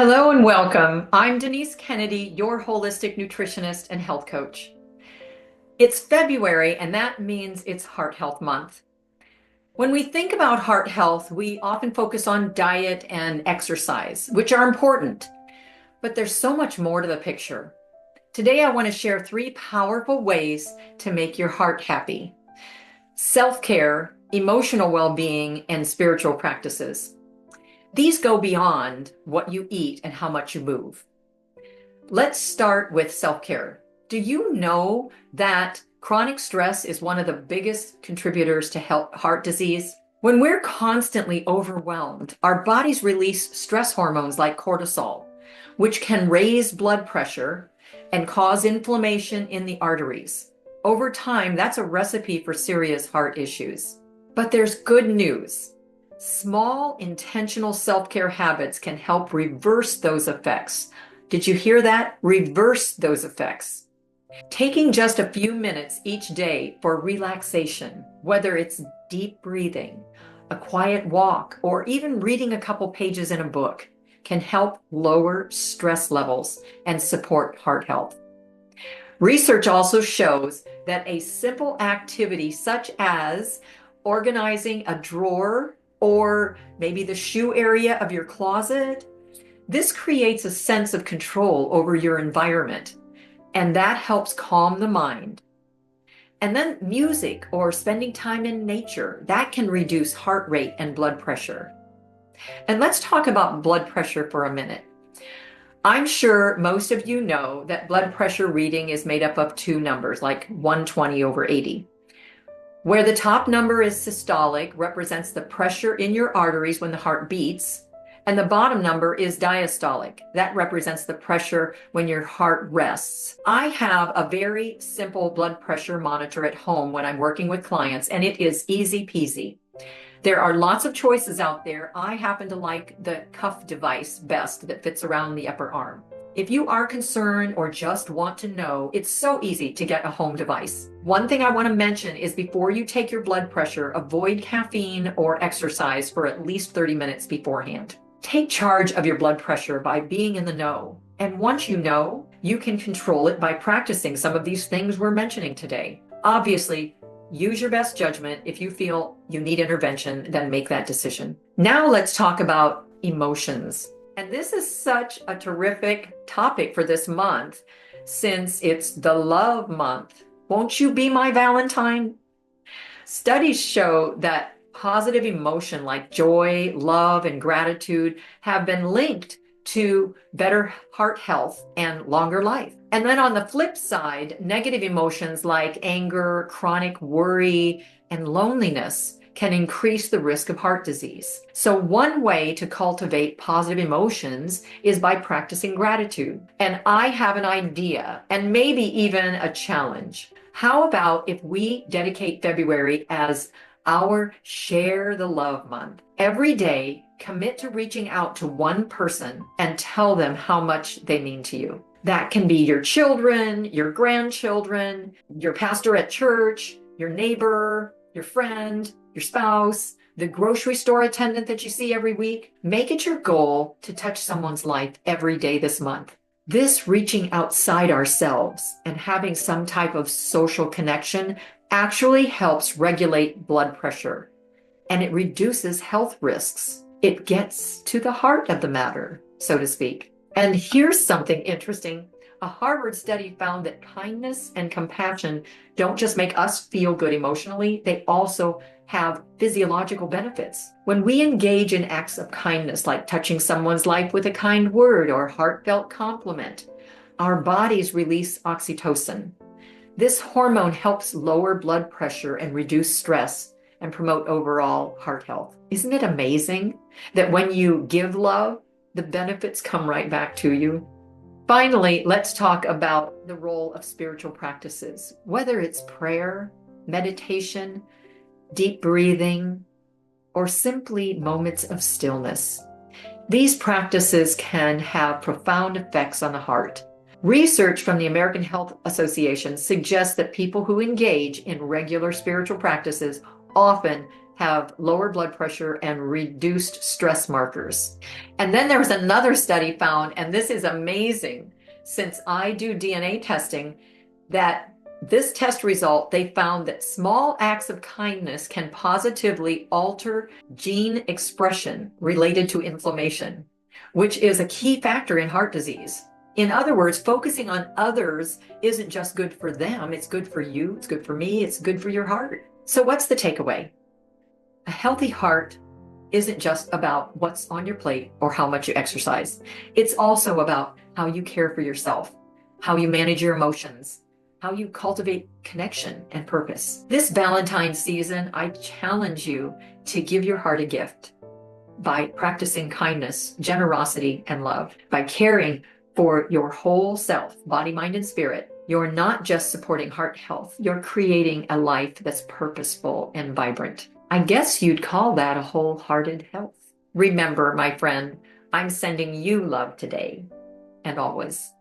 Hello and welcome. I'm Denise Kennedy, your holistic nutritionist and health coach. It's February, and that means it's Heart Health Month. When we think about heart health, we often focus on diet and exercise, which are important, but there's so much more to the picture. Today, I want to share 3 powerful ways to make your heart happy: self-care, emotional well-being, and spiritual practices. These go beyond what you eat and how much you move. Let's start with self-care. Do you know that chronic stress is one of the biggest contributors to heart disease? When we're constantly overwhelmed, our bodies release stress hormones like cortisol, which can raise blood pressure and cause inflammation in the arteries. Over time, that's a recipe for serious heart issues. But there's good news. Small, intentional self-care habits can help reverse those effects. Did you hear that? Reverse those effects. Taking just a few minutes each day for relaxation, whether it's deep breathing, a quiet walk, or even reading a couple pages in a book, can help lower stress levels and support heart health. Research also shows that a simple activity such as organizing a drawer or maybe the shoe area of your closet, this creates a sense of control over your environment, and that helps calm the mind. And then music or spending time in nature, that can reduce heart rate and blood pressure. And let's talk about blood pressure for a minute. I'm sure most of you know that blood pressure reading is made up of 2 numbers, like 120/80. Where the top number is systolic, represents the pressure in your arteries when the heart beats, and the bottom number is diastolic. That represents the pressure when your heart rests. I have a very simple blood pressure monitor at home when I'm working with clients, and it is easy peasy. There are lots of choices out there. I happen to like the cuff device best that fits around the upper arm. If you are concerned or just want to know, it's so easy to get a home device. One thing I want to mention is before you take your blood pressure, avoid caffeine or exercise for at least 30 minutes beforehand. Take charge of your blood pressure by being in the know. And once you know, you can control it by practicing some of these things we're mentioning today. Obviously, use your best judgment. If you feel you need intervention, then make that decision. Now let's talk about emotions. And this is such a terrific topic for this month since it's the love month. Won't you be my Valentine? Studies show that positive emotion like joy, love, and gratitude have been linked to better heart health and longer life. And then on the flip side, negative emotions like anger, chronic worry, and loneliness can increase the risk of heart disease. So one way to cultivate positive emotions is by practicing gratitude. And I have an idea, and maybe even a challenge. How about if we dedicate February as our Share the Love Month? Every day, commit to reaching out to one person and tell them how much they mean to you. That can be your children, your grandchildren, your pastor at church, your neighbor, your friend, your spouse, the grocery store attendant that you see every week. Make it your goal to touch someone's life every day this month. This reaching outside ourselves and having some type of social connection actually helps regulate blood pressure, and it reduces health risks. It gets to the heart of the matter, so to speak. And here's something interesting. A Harvard study found that kindness and compassion don't just make us feel good emotionally, they also have physiological benefits. When we engage in acts of kindness, like touching someone's life with a kind word or heartfelt compliment, our bodies release oxytocin. This hormone helps lower blood pressure and reduce stress and promote overall heart health. Isn't it amazing that when you give love, the benefits come right back to you? Finally, let's talk about the role of spiritual practices, whether it's prayer, meditation, deep breathing, or simply moments of stillness. These practices can have profound effects on the heart. Research from the American Health Association suggests that people who engage in regular spiritual practices often have lower blood pressure and reduced stress markers. And then there was another study found, and this is amazing, since I do DNA testing, that this test result, they found that small acts of kindness can positively alter gene expression related to inflammation, which is a key factor in heart disease. In other words, focusing on others isn't just good for them, it's good for you, it's good for me, it's good for your heart. So what's the takeaway? A healthy heart isn't just about what's on your plate or how much you exercise. It's also about how you care for yourself, how you manage your emotions, how you cultivate connection and purpose. This Valentine season, I challenge you to give your heart a gift by practicing kindness, generosity, and love. By caring for your whole self, body, mind, and spirit, you're not just supporting heart health, you're creating a life that's purposeful and vibrant. I guess you'd call that a wholehearted health. Remember, my friend, I'm sending you love today and always.